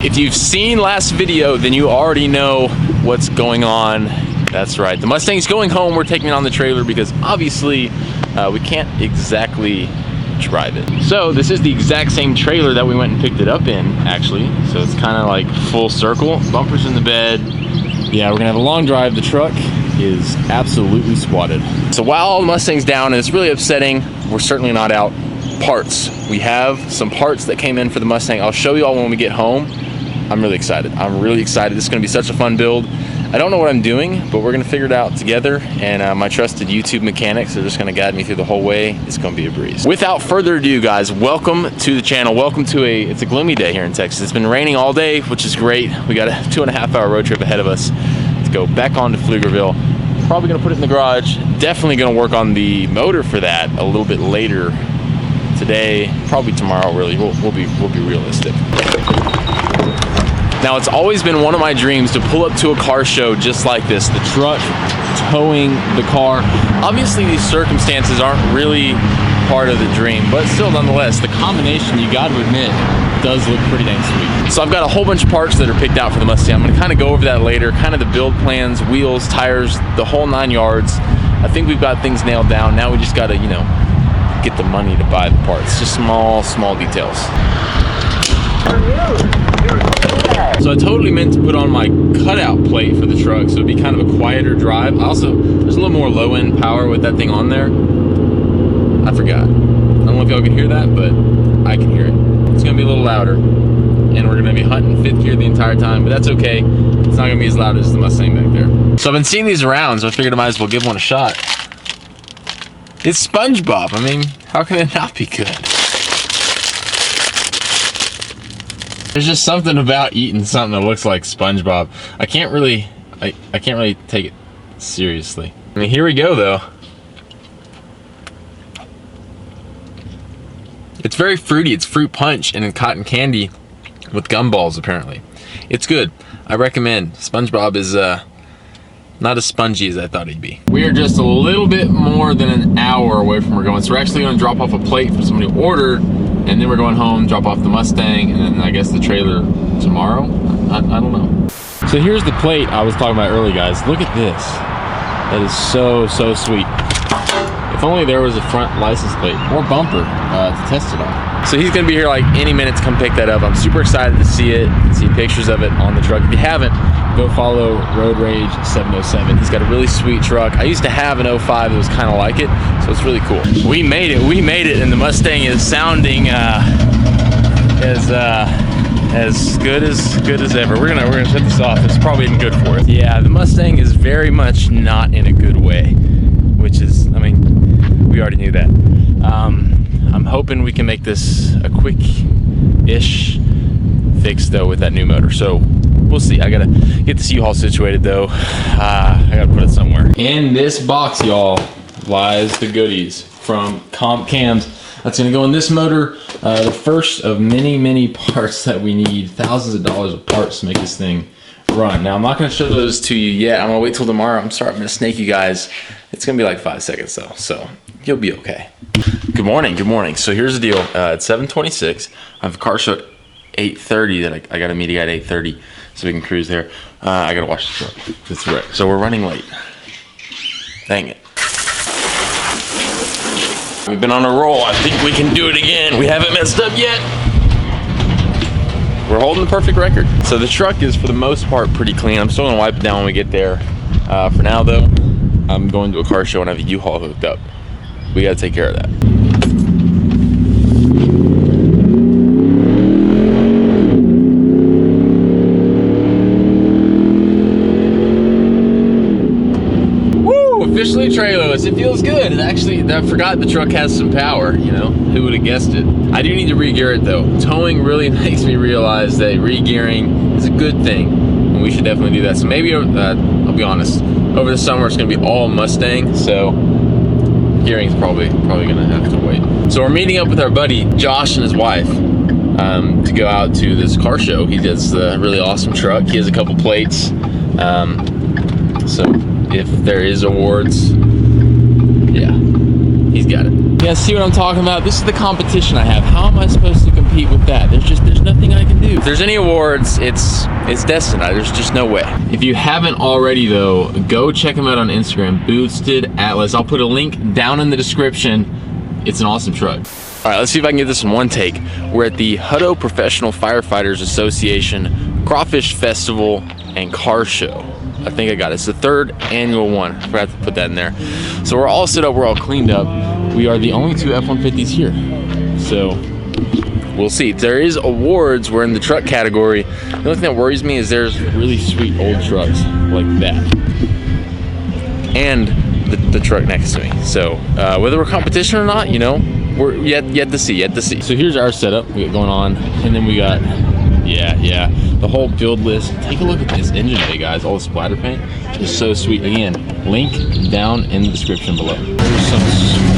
If you've seen last video, then you already know what's going on. That's right, the Mustang's going home. We're taking it on the trailer because obviously we can't exactly drive it. So this is the exact same trailer that we went and picked it up in, actually. So it's kind of like full circle. Bumpers in the bed. Yeah, we're gonna have a long drive. The truck is absolutely squatted. So while the Mustang's down and it's really upsetting, we're certainly not out. Parts. We have some parts that came in for the Mustang. I'll show you all when we get home. I'm really excited. I'm really excited. This is gonna be such a fun build. I don't know what I'm doing, but we're gonna figure it out together. And my trusted YouTube mechanics are just gonna guide me through the whole way. It's gonna be a breeze. Without further ado, guys, welcome to the channel. Welcome to it's a gloomy day here in Texas. It's been raining all day, which is great. We got a 2.5 hour road trip ahead of us to go back on to Pflugerville. Probably gonna put it in the garage. Definitely gonna work on the motor for that a little bit later today, probably tomorrow. Really, we'll be realistic. Now, it's always been one of my dreams to pull up to a car show just like this, the truck towing the car. Obviously, these circumstances aren't really part of the dream, but still, nonetheless, the combination, you got to admit, does look pretty dang sweet. So I've got a whole bunch of parts that are picked out for the Mustang. I'm going to kind of go over that later, kind of the build plans, wheels, tires, the whole 9 yards. I think we've got things nailed down. Now we just got to, you know, get the money to buy the parts. Just small details. So I totally meant to put on my cutout plate for the truck, so it'd be kind of a quieter drive. Also, there's a little more low-end power with that thing on there. I forgot. I don't know if y'all can hear that, but I can hear it. It's gonna be a little louder, and we're gonna be hunting fifth gear the entire time, but that's okay. It's not gonna be as loud as the Mustang back there. So I've been seeing these around, so I figured I might as well give one a shot. It's SpongeBob. I mean, how can it not be good? There's just something about eating something that looks like SpongeBob. I can't really take it seriously. I mean, here we go though. It's very fruity. It's fruit punch and cotton candy with gumballs apparently. It's good. I recommend. SpongeBob is not as spongy as I thought he'd be. We are just a little bit more than an hour away from where we're going. So we're actually gonna drop off a plate for somebody who ordered, and then we're going home, drop off the Mustang, and then I guess the trailer tomorrow? I don't know. So here's the plate I was talking about earlier, guys. Look at this. That is so sweet. If only there was a front license plate or bumper to test it on. So he's gonna be here like any minute to come pick that up. I'm super excited to see it, see pictures of it on the truck. If you haven't, go follow Road Rage 707. He's got a really sweet truck. I used to have an 05 that was kind of like it, so it's really cool. We made it, and the Mustang is sounding as good as ever. We're gonna shut this off. It's probably isn't good for it. Yeah, the Mustang is very much not in a good way, which is, I mean, we already knew that. I'm hoping we can make this a quick-ish fix though with that new motor. So we'll see. I gotta get this U-Haul situated though. I gotta put it somewhere. In this box, y'all, lies the goodies from CAMS. That's gonna go in this motor. The first of many parts that we need. Thousands of dollars of parts to make this thing run. Now I'm not gonna show those to you yet. I'm gonna wait till tomorrow. I'm sorry, I'm gonna snake you guys. It's gonna be like 5 seconds though, so you'll be okay. Good morning. So here's the deal. It's 7:26. I have a car show at 8:30 that I got to meet a guy at 8:30 so we can cruise there. I got to wash the truck. It's wrecked. So we're running late. Dang it. We've been on a roll. I think we can do it again. We haven't messed up yet. We're holding the perfect record. So the truck is for the most part pretty clean. I'm still gonna wipe it down when we get there. For now though, I'm going to a car show and have a U-Haul hooked up. We gotta take care of that. Officially trailers. It feels good. It actually, I forgot the truck has some power, you know, who would have guessed it. I do need to re-gear it though. Towing really makes me realize that re-gearing is a good thing, and we should definitely do that. So maybe, I'll be honest, over the summer it's gonna be all Mustang, so gearing's probably gonna have to wait. So we're meeting up with our buddy Josh and his wife to go out to this car show. He does a really awesome truck. He has a couple plates. So if there is awards, yeah, he's got it. Yeah, see what I'm talking about? This is the competition I have. How am I supposed to compete with that? There's nothing I can do. If there's any awards, it's destined. There's just no way. If you haven't already though, go check them out on Instagram, Boosted Atlas. I'll put a link down in the description. It's an awesome truck. All right, let's see if I can get this in one take. We're at the Hutto Professional Firefighters Association Crawfish Festival and Car Show. I think I got it. It's the 3rd annual one. I forgot to put that in there. So we're all set up, we're all cleaned up. We are the only 2 F-150s here. So we'll see. There is awards. We're in the truck category. The only thing that worries me is there's really sweet old trucks like that. And the truck next to me. So whether we're competition or not, you know, we're yet to see. So here's our setup we got going on. And then we got, yeah, the whole build list. Take a look at this engine bay, guys. All the splatter paint is so sweet. Again, link down in the description below. There's some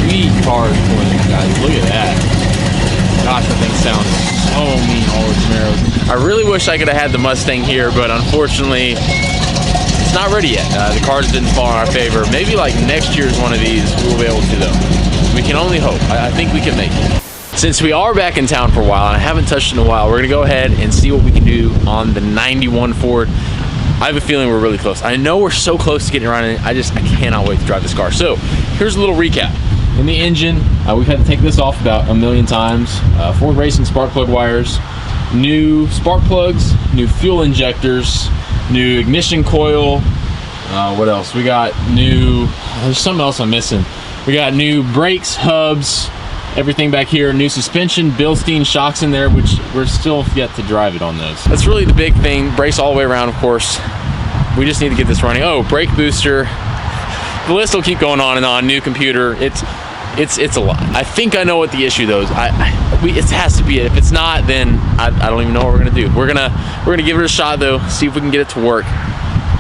sweet cars pulling in, guys. Look at that. Gosh, that thing sounds so mean, all the Camaros. I really wish I could have had the Mustang here, but unfortunately, it's not ready yet. The cars didn't fall in our favor. Maybe like next year's one of these, we'll be able to though. We can only hope. I think we can make it. Since we are back in town for a while, and I haven't touched it in a while, we're gonna go ahead and see what we can do on the 91 Ford. I have a feeling we're really close. I know we're so close to getting around in it. I cannot wait to drive this car. So here's a little recap. In the engine, we've had to take this off about a million times. Ford Racing spark plug wires, new spark plugs, new fuel injectors, new ignition coil. What else? We got new, there's something else I'm missing. We got new brakes, hubs, everything back here, new suspension, Bilstein shocks in there, which we're still yet to drive it on those. That's really the big thing. Brakes all the way around, of course. We just need to get this running. Oh, brake booster. The list will keep going on and on. New computer. It's a lot. I think I know what the issue though is. It has to be it. If it's not, then I don't even know what we're gonna do. We're gonna give it a shot though. See if we can get it to work.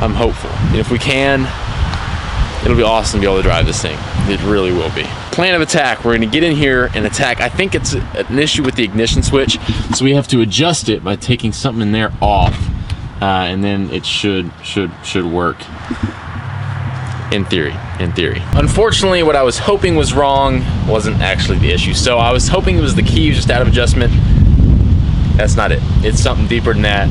I'm hopeful. And if we can, it'll be awesome to be able to drive this thing. It really will be. Plan of attack. We're gonna get in here and attack. I think it's an issue with the ignition switch, so we have to adjust it by taking something in there off, and then it should work. In theory. Unfortunately, what I was hoping was wrong wasn't actually the issue. So I was hoping it was the key was just out of adjustment. That's not it. It's something deeper than that.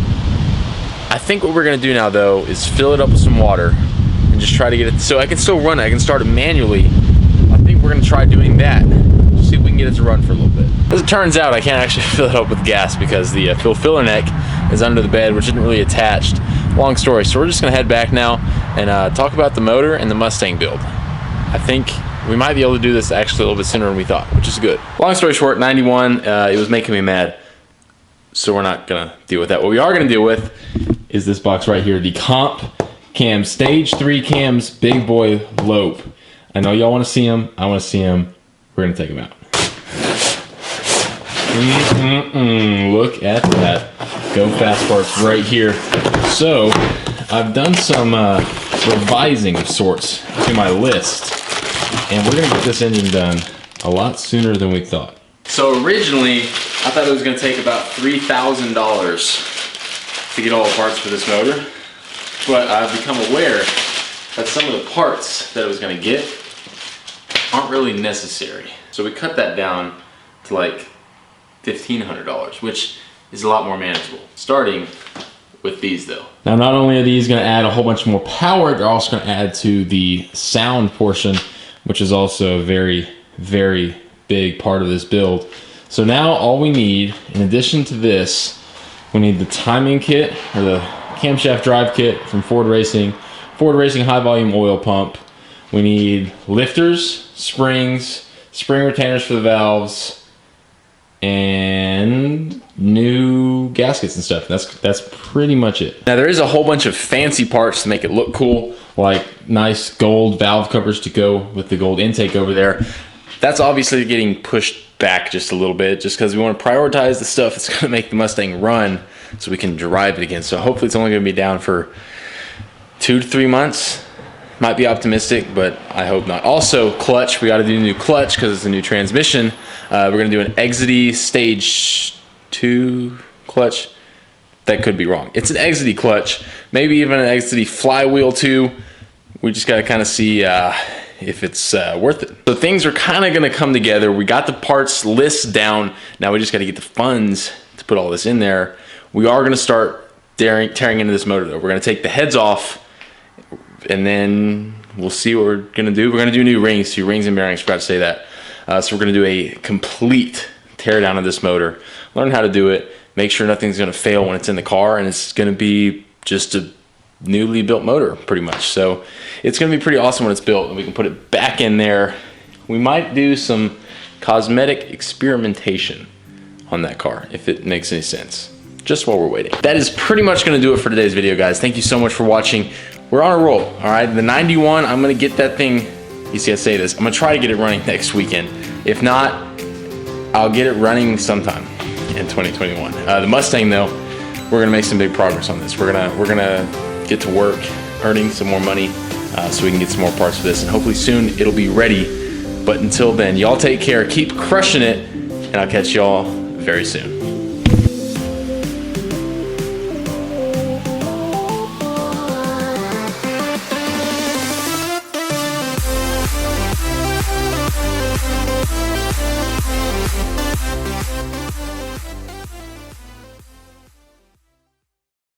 I think what we're gonna do now though is fill it up with some water and just try to get it so I can still run it. I can start it manually. I think we're gonna try doing that. See if we can get it to run for a little bit. As it turns out, I can't actually fill it up with gas because the fuel filler neck is under the bed, which isn't really attached. Long story. So we're just gonna head back now and talk about the motor and the Mustang build. I think we might be able to do this actually a little bit sooner than we thought, which is good. Long story short, 91, it was making me mad. So we're not gonna deal with that. What we are gonna deal with is this box right here, the CAMS Stage 3 CAMS Big Boy Lope. I know y'all wanna see them, I wanna see them. We're gonna take them out. Look at that. Go fast parts right here. So I've done some revising of sorts to my list, and we're gonna get this engine done a lot sooner than we thought. So originally I thought it was gonna take about $3,000 to get all the parts for this motor, but I've become aware that some of the parts that it was gonna get aren't really necessary. So we cut that down to like $1,500, which is a lot more manageable. Starting with these though. Now not only are these gonna add a whole bunch more power, they're also gonna add to the sound portion, which is also a very, very big part of this build. So now all we need, in addition to this, we need the timing kit, or the camshaft drive kit from Ford Racing high volume oil pump. We need lifters, springs, spring retainers for the valves, and new gaskets and stuff. That's pretty much it. Now there is a whole bunch of fancy parts to make it look cool, like nice gold valve covers to go with the gold intake over there. That's obviously getting pushed back just a little bit, just because we want to prioritize the stuff that's going to make the Mustang run so we can drive it again. So hopefully it's only going to be down for 2 to 3 months. Might be optimistic, but I hope not. Also, clutch. We got to do a new clutch because it's a new transmission. We're going to do an Exedy Stage 2 clutch. That could be wrong. It's an Exedy clutch. Maybe even an Exedy flywheel 2. We just got to kind of see if it's worth it. So things are kind of gonna come together. We got the parts list down. Now we just gotta get the funds to put all this in there. We are gonna start tearing into this motor though. We're gonna take the heads off, and then we'll see what we're gonna do. We're gonna do new rings too, rings and bearings, forgot to say that. So we're gonna do a complete tear down of this motor, learn how to do it, make sure nothing's gonna fail when it's in the car, and it's gonna be just a newly built motor pretty much. So it's gonna be pretty awesome when it's built and we can put it back in there. We might do some cosmetic experimentation on that car if it makes any sense, just while we're waiting. That is pretty much gonna do it for today's video, guys. Thank you so much for watching. We're on a roll, all right? The 91, I'm gonna get that thing, you see I say this, I'm gonna try to get it running next weekend. If not, I'll get it running sometime in 2021. The Mustang though, we're gonna make some big progress on this. We're gonna get to work earning some more money so we can get some more parts for this, and hopefully soon it'll be ready. But until then, y'all take care, keep crushing it, and I'll catch y'all very soon.